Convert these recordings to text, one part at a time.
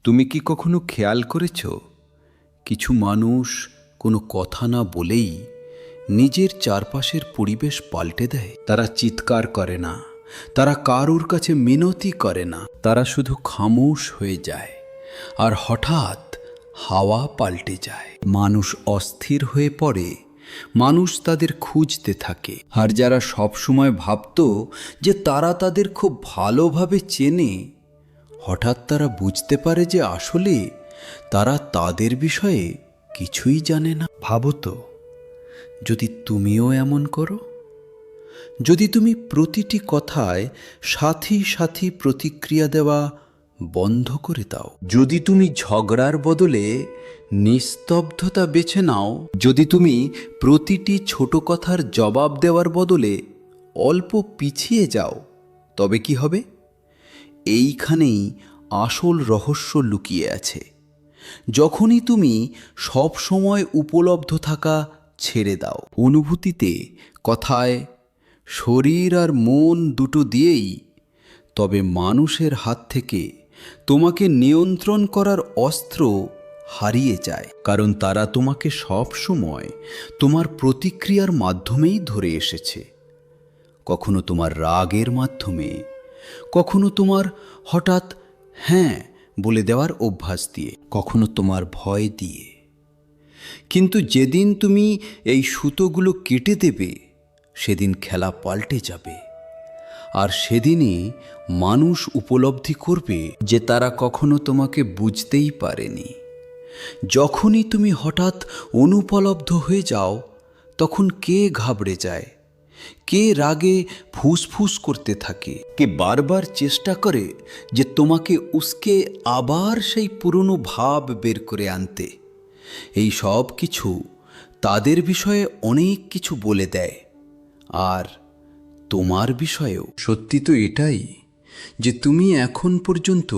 তুমি কি কখনো খেয়াল করেছ, কিছু মানুষ কোনো কথা না বলেই নিজের চারপাশের পরিবেশ পাল্টে দেয়? তারা চিৎকার করে না, তারা কারুর কাছে মিনতি করে না, তারা শুধু খামোশ হয়ে যায়, আর হঠাৎ হাওয়া পাল্টে যায়। মানুষ অস্থির হয়ে পড়ে, মানুষ তাদের খুঁজতে থাকে। আর যারা সবসময় ভাবত যে তারা তাদের খুব ভালোভাবে চেনে, হঠাৎ তারা বুঝতে পারে যে আসলে তারা তাদের বিষয়ে কিছুই জানে না। ভাবো তো, যদি তুমিও এমন করো, যদি তুমি প্রতিটি কথায় সাথী সাথী প্রতিক্রিয়া দেওয়া বন্ধ করে দাও, যদি তুমি ঝগড়ার বদলে নিস্তব্ধতা বেছে নাও, যদি তুমি প্রতিটি ছোট কথার জবাব দেওয়ার বদলে অল্প পিছিয়ে যাও, তবে কি হবে? এইখানেই আসল রহস্য লুকিয়ে আছে। যখনই তুমি সব সময় উপলব্ধ থাকা ছেড়ে দাও, অনুভূতিতে, কথায়, শরীর আর মন দুটো দিয়েই, তবে মানুষের হাত থেকে তোমাকে নিয়ন্ত্রণ করার অস্ত্র হারিয়ে যায়। কারণ তারা তোমাকে সব সময় তোমার প্রতিক্রিয়ার মাধ্যমেই ধরে এসেছে। কখনো তোমার রাগের মাধ্যমে, কখনো তোমার হঠাৎ হ্যাঁ বলে দেওয়ার অভ্যাস দিয়ে, কখনো তোমার ভয় দিয়ে। কিন্তু যেদিন তুমি এই সুতোগুলো কেটে দেবে, সেদিন খেলা পাল্টে যাবে। আর সেদিনই মানুষ উপলব্ধি করবে যে তারা কখনো তোমাকে বুঝতেই পারেনি। যখনই তুমি হঠাৎ অনুপলব্ধ হয়ে যাও, তখন কে ঘাবড়ে যায়, কে রাগে ফুসফুস করতে থাকে, কে বারবার চেষ্টা করে যে তোমাকে উস্কে আবার সেই পুরনো ভাব বের করে আনতে। এই সব কিছু তাদের বিষয়ে অনেক কিছু বলে দেয়। আর তোমার বিষয়েও সত্যি তো এটাই যে তুমি এখন পর্যন্ত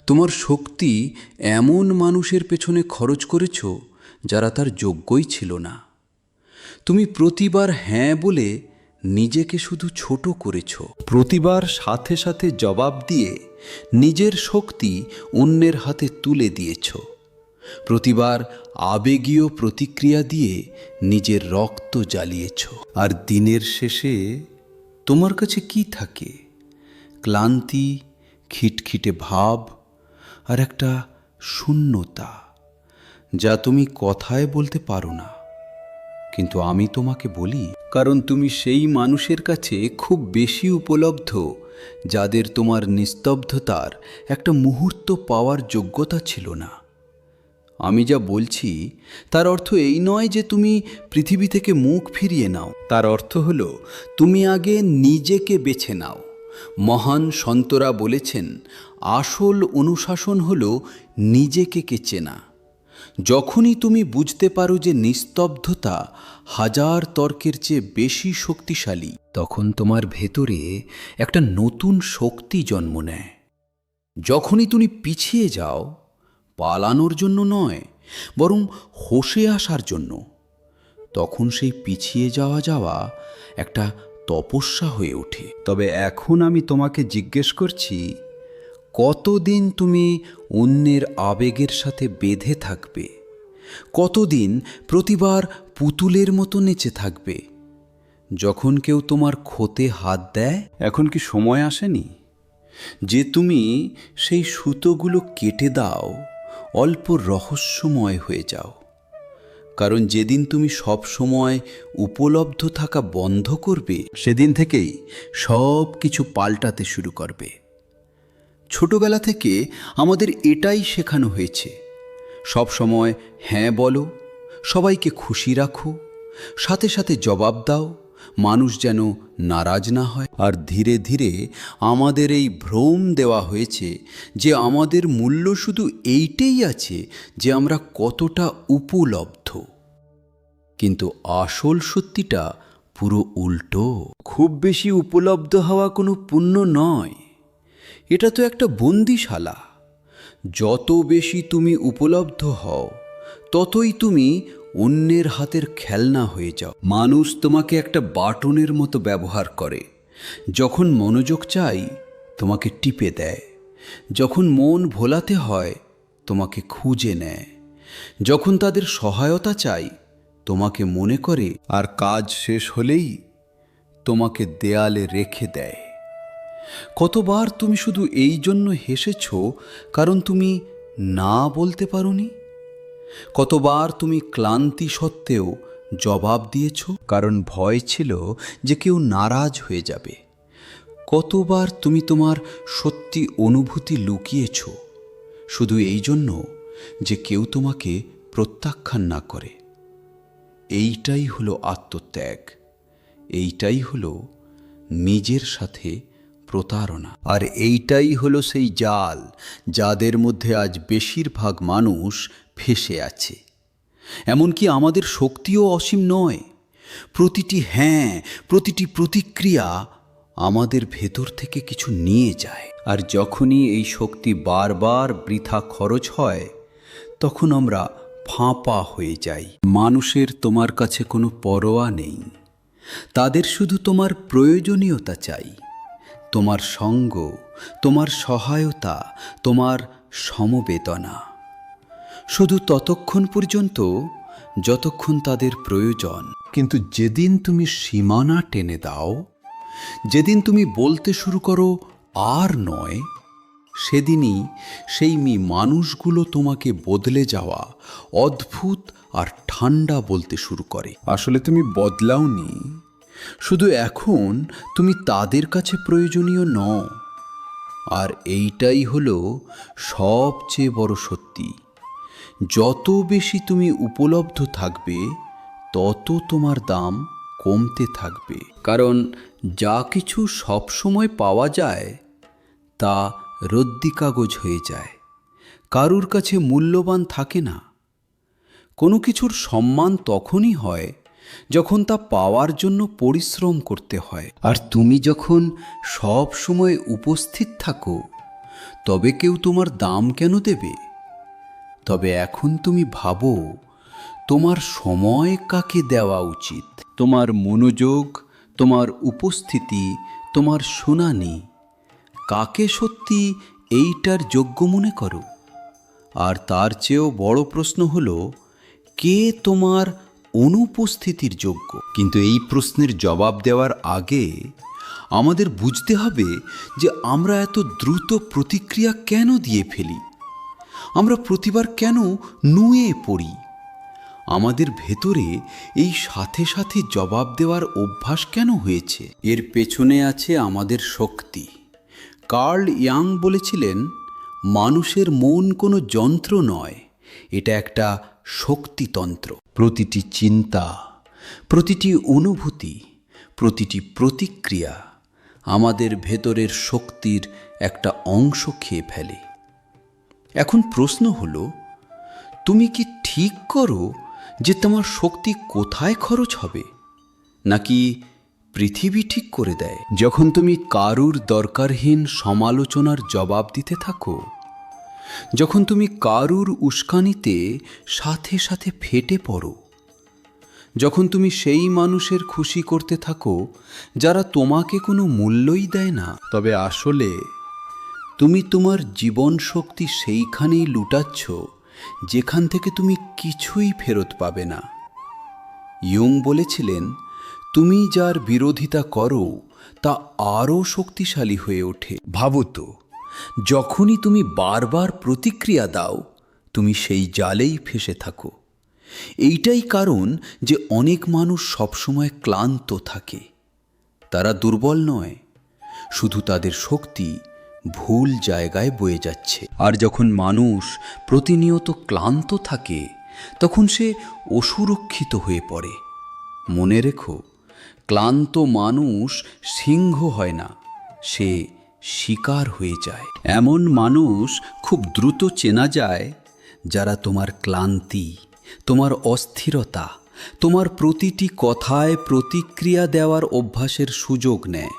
তোমার শক্তি এমন মানুষের পেছনে খরচ করেছ যারা তার যোগ্যই ছিল না। তুমি প্রতিবার হ্যাঁ বলে নিজেকে শুধু ছোট করেছ, প্রতিবার সাথে সাথে জবাব দিয়ে নিজের শক্তি অন্যের হাতে তুলে দিয়েছ, প্রতিবার আবেগীয় প্রতিক্রিয়া দিয়ে নিজের রক্ত জ্বালিয়েছ। আর দিনের শেষে তোমার কাছে কি থাকে? ক্লান্তি, খিটখিটে ভাব আর একটা শূন্যতা, যা তুমি কথায় বলতে পারো না। কিন্তু আমি তোমাকে বলি, কারণ তুমি সেই মানুষের কাছে খুব বেশি উপলব্ধ যাদের তোমার নিস্তব্ধতার একটা মুহূর্ত পাওয়ার যোগ্যতা ছিল না। আমি যা বলছি তার অর্থ এই নয় যে তুমি পৃথিবী থেকে মুখ ফিরিয়ে নাও। তার অর্থ হলো তুমি আগে নিজেকে বেছে নাও। মহান সন্তরা বলেছেন, আসল অনুশাসন হলো নিজেকে চেনা। যখনই তুমি বুঝতে পারো যে নিস্তব্ধতা হাজার তর্কের চেয়ে বেশি শক্তিশালী, তখন তোমার ভেতরে একটা নতুন শক্তি জন্ম নেয়। যখনই তুমি পিছিয়ে যাও, পালানোর জন্য নয়, বরং হোসে আসার জন্য, তখন সেই পিছিয়ে যাওয়া একটা তপস্যা হয়ে ওঠে। তবে এখন আমি তোমাকে জিজ্ঞেস করছি, কতদিন তুমি অন্যের আবেগের সাথে বেঁধে থাকবে? কতদিন প্রতিবার পুতুলের মতো নেচে থাকবে যখন কেউ তোমার ক্ষতে হাত দেয়? এখন কি সময় আসেনি যে তুমি সেই সুতোগুলো কেটে দাও, অল্প রহস্যময় হয়ে যাও? কারণ যেদিন তুমি সব সময় উপলব্ধ থাকা বন্ধ করবে, সেদিন থেকেই সব কিছু পাল্টাতে শুরু করবে। ছোটবেলা থেকে আমাদের এটাই শেখানো হয়েছে, সব সময় হ্যাঁ বলো, সবাইকে খুশি রাখো, সাথে সাথে জবাব দাও, মানুষ যেন নারাজ না হয়। আর ধীরে ধীরে আমাদের এই ভ্রম দেওয়া হয়েছে যে আমাদের মূল্য শুধু এইটাই আছে যে আমরা কতটা উপলব্ধ। কিন্তু আসল সত্যিটা পুরো উল্টো। খুব বেশি উপলব্ধ হওয়া কোনো পুণ্য নয়, এটা তো একটা বন্দিশালা। যত বেশি তুমি উপলব্ধ হও, ততই তুমি অন্যের হাতের খেলনা হয়ে যাও। মানুষ তোমাকে একটা বাটনের মতো ব্যবহার করে। যখন মনোযোগ চাই, তোমাকে টিপে দেয়। যখন মন ভোলাতে হয়, তোমাকে খুঁজে নেয়, যখন তাদের সহায়তা চাই তোমাকে মনে করে, আর কাজ শেষ হলেই তোমাকে দেয়ালে রেখে দেয়। কতবার তুমি শুধু এই জন্য হেসেছ কারণ তুমি না বলতে পারোনি? কতবার তুমি ক্লান্তি সত্ত্বেও জবাব দিয়েছ কারণ ভয় ছিল যে কেউ নারাজ হয়ে যাবে? কতবার তুমি তোমার সত্যি অনুভূতি লুকিয়েছ শুধু এই জন্য যে কেউ তোমাকে প্রত্যাখ্যান না করে? এইটাই হলো আত্মত্যাগ, এইটাই হলো নিজের সাথে প্রতারণা। আর এইটাই হলো সেই জাল যাদের মধ্যে আজ বেশিরভাগ মানুষ ফেঁসে আছে। এমনকি আমাদের শক্তিও অসীম নয়। প্রতিটি হ্যাঁ, প্রতিটি প্রতিক্রিয়া আমাদের ভেতর থেকে কিছু নিয়ে যায়। আর যখনই এই শক্তি বারবার বৃথা খরচ হয় তখন আমরা ফাঁপা হয়ে যাই। মানুষের তোমার কাছে কোনো পরোয়া নেই, তাদের শুধু তোমার প্রয়োজনীয়তা চাই, তোমার সঙ্গ, তোমার সহায়তা, তোমার সমবেদনা, শুধু ততক্ষণ পর্যন্ত যতক্ষণ তাদের প্রয়োজন। কিন্তু যেদিন তুমি সীমানা টেনে দাও, যেদিন তুমি বলতে শুরু করো আর নয়, সেদিনই সেই মানুষগুলো তোমাকে বদলে যাওয়া অদ্ভুত আর ঠান্ডা বলতে শুরু করে, আসলে তুমি বদলাওনি, শুধু এখন তুমি তাদের কাছে প্রয়োজনীয় নও। আর এইটাই হলো সবচেয়ে বড় সত্যি। যত বেশি তুমি উপলব্ধ থাকবে তত তোমার দাম কমতে থাকবে। কারণ যা কিছু সবসময় পাওয়া যায় তা রদ্দি কাগজ হয়ে যায়, কারুর কাছে মূল্যবান থাকে না। কোনো কিছুর সম্মান তখনই হয় যখন তা পাওয়ার জন্য পরিশ্রম করতে হয়। আর তুমি যখন সব সময় উপস্থিত থাকো তবে কেউ তোমার দাম কেন দেবে? তবে এখন তুমি ভাবো তোমার সময় কাকে দেওয়া উচিত, তোমার মনোযোগ, তোমার উপস্থিতি, তোমার শুনানি, কাকে সত্যি এইটার যোগ্য মনে করো? আর তার চেয়েও বড় প্রশ্ন হলো, কে তোমার অনুপস্থিতির যোগ্য? কিন্তু এই প্রশ্নের জবাব দেওয়ার আগে আমাদের বুঝতে হবে যে আমরা এত দ্রুত প্রতিক্রিয়া কেন দিয়ে ফেলি, আমরা প্রতিবার কেন নুয়ে পড়ি, আমাদের ভেতরে এই সাথে সাথে জবাব দেওয়ার অভ্যাস কেন হয়েছে? এর পেছনে আছে আমাদের শক্তি। কার্ল ইয়াং বলেছিলেন, মানুষের মন কোনো যন্ত্র নয়, এটা একটা শক্তিতন্ত্র। প্রতিটি চিন্তা, প্রতিটি অনুভূতি, প্রতিটি প্রতিক্রিয়া আমাদের ভেতরের শক্তির একটা অংশ খেয়ে ফেলে। এখন প্রশ্ন হলো, তুমি কি ঠিক করো যে তোমার শক্তি কোথায় খরচ হবে, নাকি পৃথিবী ঠিক করে দেয়? যখন তুমি কারুর দরকারহীন সমালোচনার জবাব দিতে থাকো, যখন তুমি কারুর উস্কানিতে সাথে সাথে ফেটে পড়ো, যখন তুমি সেই মানুষের খুশি করতে থাকো যারা তোমাকে কোনো মূল্যই দেয় না, তবে আসলে তুমি তোমার জীবন শক্তি সেইখানেই লুটাচ্ছ যেখান থেকে তুমি কিছুই ফেরত পাবে না। ইয়ং বলেছিলেন, তুমি যার বিরোধিতা করো তা আরও শক্তিশালী হয়ে ওঠে। ভাবো তো, যখনই তুমি বারবার প্রতিক্রিয়া দাও তুমি সেই জালেই ফেসে থাকো। এইটাই কারণ যে অনেক মানুষ সবসময় ক্লান্ত থাকে। তারা দুর্বল নয়, শুধু তাদের শক্তি ভুল জায়গায় বয়ে যাচ্ছে। আর যখন মানুষ প্রতিনিয়ত ক্লান্ত থাকে তখন সে অসুরক্ষিত হয়ে পড়ে। মনে রেখো, ক্লান্ত মানুষ সিংহ হয় না, সে শিকার হয়ে যায়। এমন মানুষ খুব দ্রুত চেনা যায় যারা তোমার ক্লান্তি, তোমার অস্থিরতা, তোমার প্রতিটি কথায় প্রতিক্রিয়া দেওয়ার অভ্যাসের সুযোগ নেয়।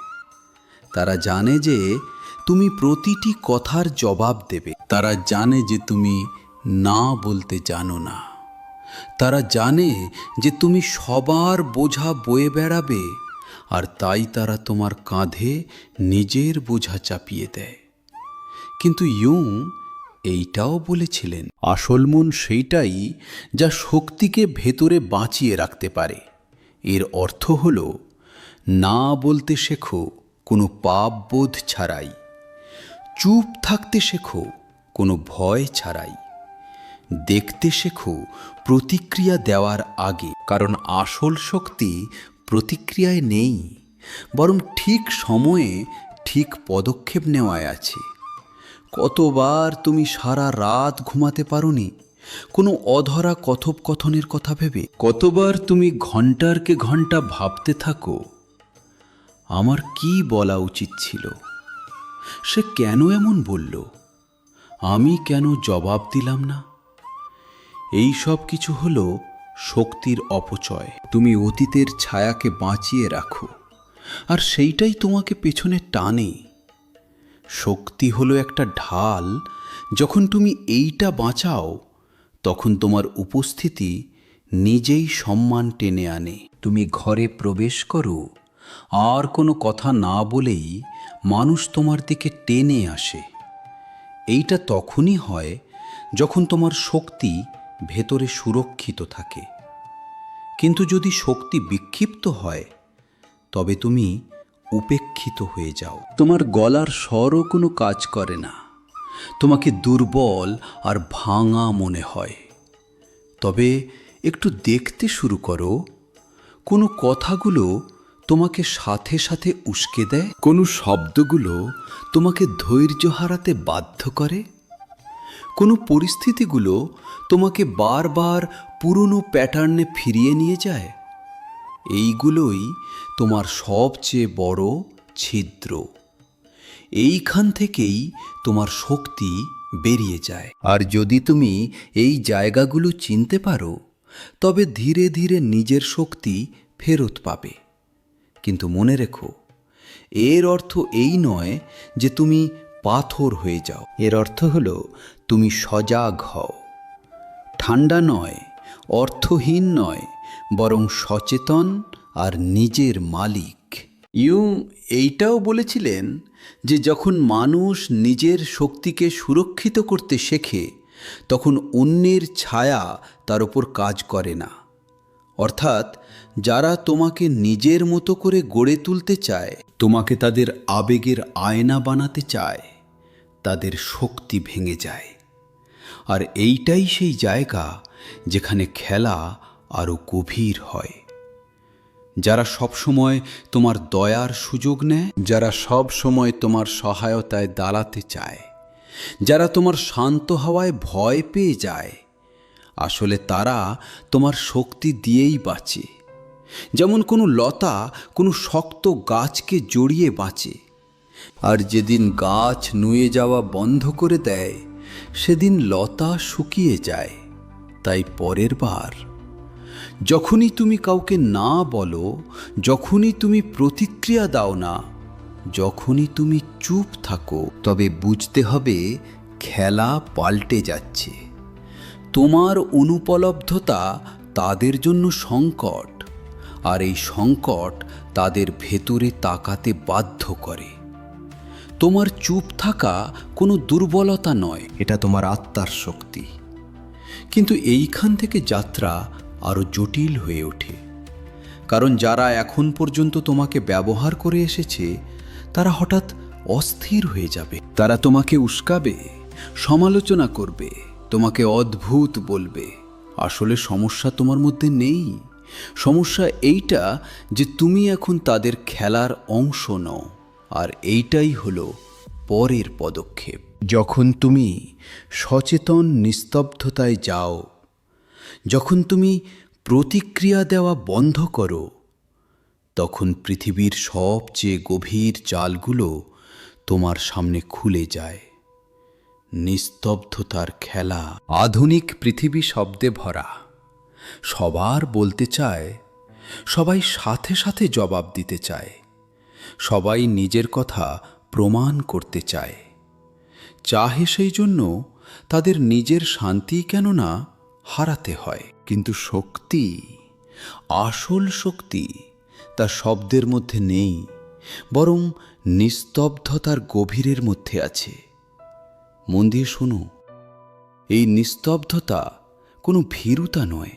তারা জানে যে তুমি প্রতিটি কথার জবাব দেবে, তারা জানে যে তুমি না বলতে জানো না, তারা জানে যে তুমি সবার বোঝা বয়ে বেড়াবে, আর তাই তারা তোমার কাঁধে নিজের বোঝা চাপিয়ে দেয়। কিন্তু ইয়ং এইটাও বলেছিলেন, আসল মন সেইটাই যা শক্তিকে ভেতরে বাঁচিয়ে রাখতে পারে। এর অর্থ হল না বলতে শেখো কোনো পাপবোধ ছাড়াই, চুপ থাকতে শেখো কোনো ভয় ছাড়াই, দেখতে শেখো প্রতিক্রিয়া দেওয়ার আগে, কারণ আসল শক্তি প্রতিক্রিয়ায় নেই, বরং ঠিক সময়ে ঠিক পদক্ষেপ নেওয়ায় আছে। কতবার তুমি সারা রাত ঘুমাতে পারোনি কোনো অধরা কথোপকথনের কথা ভেবে? কতবার তুমি ঘন্টারকে ঘন্টা ভাবতে থাকো, আমার কি বলা উচিত ছিল, সে কেন এমন বলল, আমি কেন জবাব দিলাম না? এই সব কিছু হলো শক্তির অপচয়। তুমি অতীতের ছায়াকে বাঁচিয়ে রাখো, আর সেইটাই তোমাকে পেছনে টানে। শক্তি হলো একটা ঢাল, যখন তুমি এইটা বাঁচাও তখন তোমার উপস্থিতি নিজেই সম্মান টেনে আনে। তুমি ঘরে প্রবেশ করো, আর কোনো কথা না বলেই মানুষ তোমার দিকে টেনে আসে। এইটা তখনই হয় যখন তোমার শক্তি ভেতরে সুরক্ষিত থাকে। কিন্তু যদি শক্তি বিক্ষিপ্ত হয়, তবে তুমি উপেক্ষিত হয়ে যাও। তোমার গলার স্বরও কোনো কাজ করে না, তোমাকে দুর্বল আর ভাঙা মনে হয়। তবে একটু দেখতে শুরু করো, কোনো কথাগুলো তোমাকে সাথে সাথে উস্কে দেয়, কোনো শব্দগুলো তোমাকে ধৈর্য হারাতে বাধ্য করে, কোনো পরিস্থিতিগুলো তোমাকে বারবার পুরনো প্যাটার্নে ফিরিয়ে নিয়ে যায়। এইগুলোই তোমার সবচেয়ে বড় ছিদ্র। এইখান থেকেই তোমার শক্তি বেরিয়ে যায়। আর যদি তুমি এই জায়গাগুলো চিনতে পারো, তবে ধীরে ধীরে নিজের শক্তি ফেরত পাবে। কিন্তু মনে রেখো, এর অর্থ এই নয় যে তুমি পাথর হয়ে যাও। এর অর্থ হলো তুমি সজাগ হও, ঠান্ডা নয়, অর্থহীন নয়, বরং সচেতন আর নিজের মালিক। ইয়ুং এইটাও বলেছিলেন যে যখন মানুষ নিজের শক্তিকে সুরক্ষিত করতে শেখে, তখন অন্যের ছায়া তার উপর কাজ করে না। অর্থাৎ যারা তোমাকে নিজের মতো করে গড়ে তুলতে চায়, তোমাকে তাদের আবেগের আয়না বানাতে চায়, তাদের শক্তি ভেঙে যায়। আর এইটাই সেই জায়গা যেখানে খেলা আরও গভীর হয়। যারা সবসময় তোমার দয়ার সুযোগ নেয়, যারা সব সময় তোমার সহায়তায় দাঁড়াতে চায়, যারা তোমার শান্ত হওয়ায় ভয় পেয়ে যায়, আসলে তারা তোমার শক্তি দিয়েই বাঁচে। যেমন কোনো লতা কোনো শক্ত গাছকে জড়িয়ে বাঁচে, আর যেদিন গাছ নুয়ে যাওয়া বন্ধ করে দেয়, সেদিন লতা শুকিয়ে যায়। তাই পরের বার যখনই তুমি কাউকে না বলো, যখনই তুমি প্রতিক্রিয়া দাও না, যখনই তুমি চুপ থাকো, তবে বুঝতে হবে খেলা পাল্টে যাচ্ছে। তোমার অনুপলব্ধতা তাদের জন্য সংকট, আর এই সংকট তাদের ভেতরে তাকাতে বাধ্য করে। তোমার চুপ থাকা কোনো দুর্বলতা নয়, এটা তোমার আত্মার শক্তি। কিন্তু এইখান থেকে যাত্রা আরও জটিল হয়ে ওঠে, কারণ যারা এখন পর্যন্ত তোমাকে ব্যবহার করে এসেছে, তারা হঠাৎ অস্থির হয়ে যাবে। তারা তোমাকে উস্কাবে, সমালোচনা করবে, তোমাকে অদ্ভুত বলবে। আসলে সমস্যা তোমার মধ্যে নেই, সমস্যা এইটা যে তুমি এখন তাদের খেলার অংশ নও। আর এইটাই হলো পরের পদক্ষেপ। যখন তুমি সচেতন নিস্তব্ধতায় যাও, যখন তুমি প্রতিক্রিয়া দেওয়া বন্ধ করো, তখন পৃথিবীর সবচেয়ে গভীর জালগুলো তোমার সামনে খুলে যায়। নিস্তব্ধতার খেলা। আধুনিক পৃথিবী শব্দে ভরা, সবার বলতে চায়, সবাই সাথে সাথে জবাব দিতে চায়, সবাই নিজের কথা প্রমাণ করতে চায়, চাহে সেই জন্য তাদের নিজের শান্তি কেন না হারাতে হয়। কিন্তু শক্তি, আসল শক্তি তা শব্দের মধ্যে নেই, বরং নিস্তব্ধতার গভীরের মধ্যে আছে। মন দিয়ে শোনো, এই নিস্তব্ধতা কোনো ভীরুতা নয়,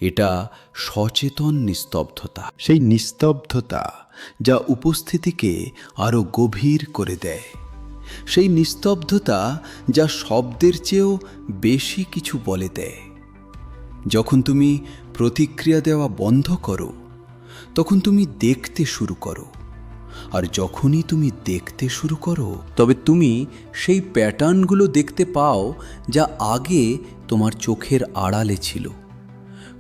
এটা সচেতন নিস্তব্ধতা। সেই নিস্তব্ধতা যা উপস্থিতিকে আরো গভীর করে দেয়, সেই নিস্তব্ধতা যা শব্দের চেয়েও বেশি কিছু বলে দেয়। যখন তুমি প্রতিক্রিয়া দেওয়া বন্ধ করো, তখন তুমি দেখতে শুরু করো, আর যখনই তুমি দেখতে শুরু করো, তবে তুমি সেই প্যাটার্নগুলো দেখতে পাও যা আগে তোমার চোখের আড়ালে ছিল।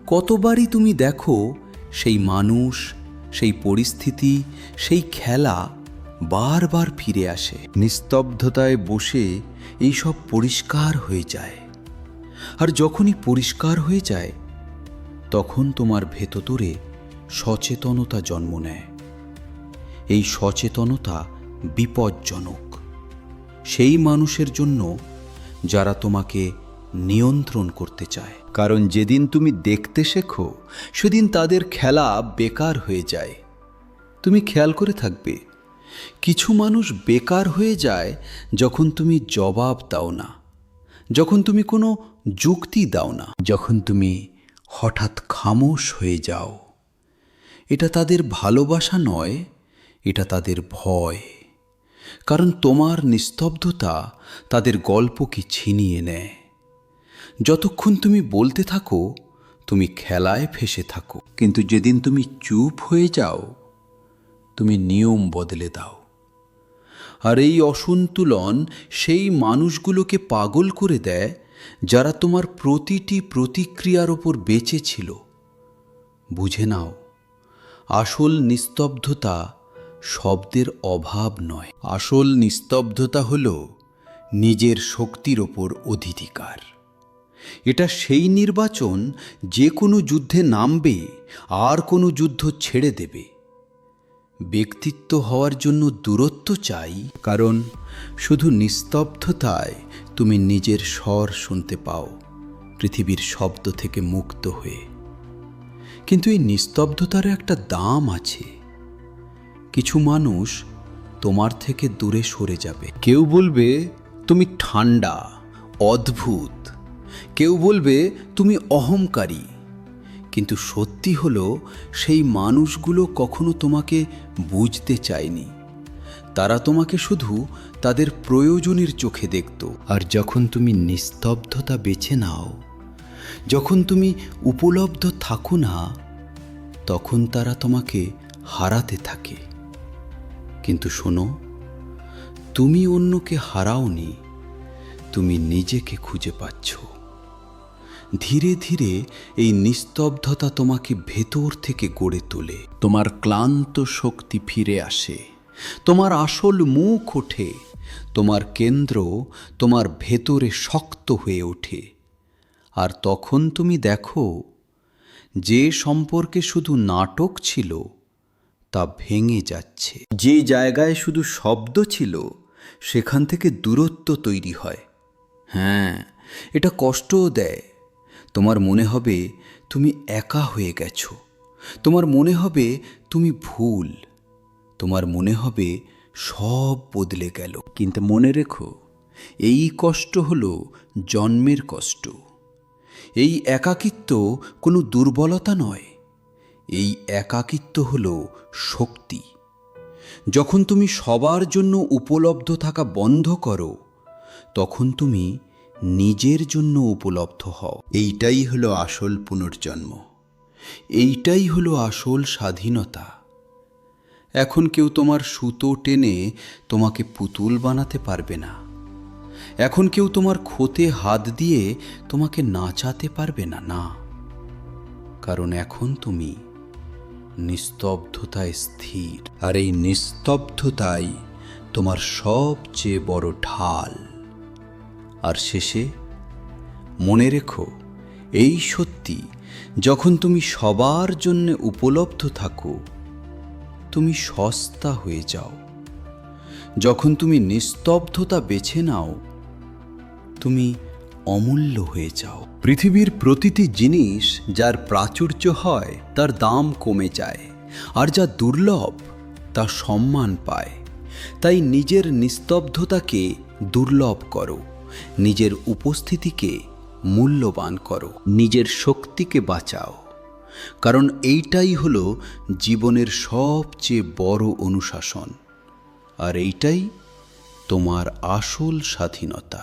কতবারই তুমি দেখো সেই মানুষ, সেই পরিস্থিতি, সেই খেলা বারবার ফিরে আসে। নিস্তব্ধতায় বসে এই সব পরিষ্কার হয়ে যায়, আর যখনই পরিষ্কার হয়ে যায়, তখন তোমার ভেতরে সচেতনতা জন্ম নেয়। এই সচেতনতা বিপজ্জনক সেই মানুষের জন্য যারা তোমাকে নিয়ন্ত্রণ করতে চায়, কারণ যেদিন তুমি দেখতে শেখো, সেদিন তাদের খেলা বেকার হয়ে যায়। তুমি খেয়াল করে থাকবে, কিছু মানুষ বেকার হয়ে যায় যখন তুমি জবাব দাও না, যখন তুমি কোনো যুক্তি দাও না, যখন তুমি হঠাৎ খামোশ হয়ে যাও। এটা তাদের ভালোবাসা নয়, এটা তাদের ভয়, কারণ তোমার নিস্তব্ধতা তাদের গল্পকে ছিনিয়ে নেয়। যতক্ষণ তুমি বলতে থাকো, তুমি খেলায় ফেসে থাকো, কিন্তু যেদিন তুমি চুপ হয়ে যাও, তুমি নিয়ম বদলে দাও। আর এই অসন্তুলন সেই মানুষগুলোকে পাগল করে দেয় যারা তোমার প্রতিটি প্রতিক্রিয়ার ওপর বেঁচে ছিল। বুঝে নাও, আসল নিস্তব্ধতা শব্দের অভাব নয়, আসল নিস্তব্ধতা হল নিজের শক্তির ওপর অধিকার। এটা সেই নির্বাচন যে কোনো যুদ্ধে নামবে আর কোনো যুদ্ধ ছেড়ে দেবে। ব্যক্তিত্ব হওয়ার জন্য দূরত্ব চাই, কারণ শুধু নিস্তব্ধতায় তুমি নিজের স্বর শুনতে পাও, পৃথিবীর শব্দ থেকে মুক্ত হয়ে। কিন্তু এই নিস্তব্ধতার একটা দাম আছে। কিছু মানুষ তোমার থেকে দূরে সরে যাবে। কেউ বলবে তুমি ঠান্ডা, অদ্ভুত, কেউ বলবে তুমি অহংকারী, কিন্তু সত্যি হলো সেই মানুষগুলো কখনো তোমাকে বুঝতে চায়নি। তারা তোমাকে শুধু তাদের প্রয়োজনের চোখে দেখত। আর যখন তুমি নিস্তব্ধতা বেছে নাও, যখন তুমি উপলব্ধ থাকো না, তখন তারা তোমাকে হারাতে থাকে। কিন্তু শোনো, তুমি অন্যকে হারাওনি, তুমি নিজেকে খুঁজে পাচ্ছ। ধীরে ধীরে এই নিস্তব্ধতা তোমাকে ভেতর থেকে গড়ে তোলে। তোমার ক্লান্ত শক্তি ফিরে আসে, তোমার আসল মুখ ওঠে, তোমার কেন্দ্র তোমার ভেতরে শক্ত হয়ে ওঠে। আর তখন তুমি দেখো, যে সম্পর্কে শুধু নাটক ছিল তা ভেঙে যাচ্ছে। যে জায়গায় শুধু শব্দ ছিল, সেখান থেকে দূরত্ব তৈরি হয়। হ্যাঁ, এটা কষ্টও দেয়। তোমার মনে হবে তুমি একা হয়ে গেছো, তোমার মনে হবে তুমি ভুল, তোমার মনে হবে সব বদলে গেল। কিন্তু মনে রেখো, এই কষ্ট হলো জন্মের কষ্ট। এই একাকিত্ব কোনো দুর্বলতা নয়, এই একাকিত্ব হলো শক্তি। যখন তুমি সবার জন্য উপলব্ধ থাকা বন্ধ করো, তখন তুমি নিজের জন্য উপলব্ধ হও। এইটাই হলো আসল পুনর্জন্ম, এইটাই হলো আসল স্বাধীনতা। এখন কেউ তোমার সুতো টেনে তোমাকে পুতুল বানাতে পারবে না। এখন কেউ তোমার ক্ষতে হাত দিয়ে তোমাকে নাচাতে পারবে না, না, কারণ এখন তুমি নিস্তব্ধতায় স্থির। আর এই নিস্তব্ধতাই তোমার সবচেয়ে বড় ঢাল। আর শেষে মনে রেখো, এই সত্যি, যখন তুমি সবার জন্য উপলব্ধ থাকো, তুমি সস্তা হয়ে যাও। যখন তুমি নিস্তব্ধতা বেছে নাও, তুমি অমূল্য হয়ে যাও। পৃথিবীর প্রতিটি জিনিস যার প্রাচুর্য হয় তার দাম কমে যায়, আর যা দুর্লভ তা সম্মান পায়। তাই নিজের নিস্তব্ধতাকে দুর্লভ করো, নিজের উপস্থিতিকে মূল্যবান করো, নিজের শক্তিকে বাঁচাও, কারণ এইটাই হলো জীবনের সবচেয়ে বড় অনুশাসন, আর এইটাই তোমার আসল স্বাধীনতা।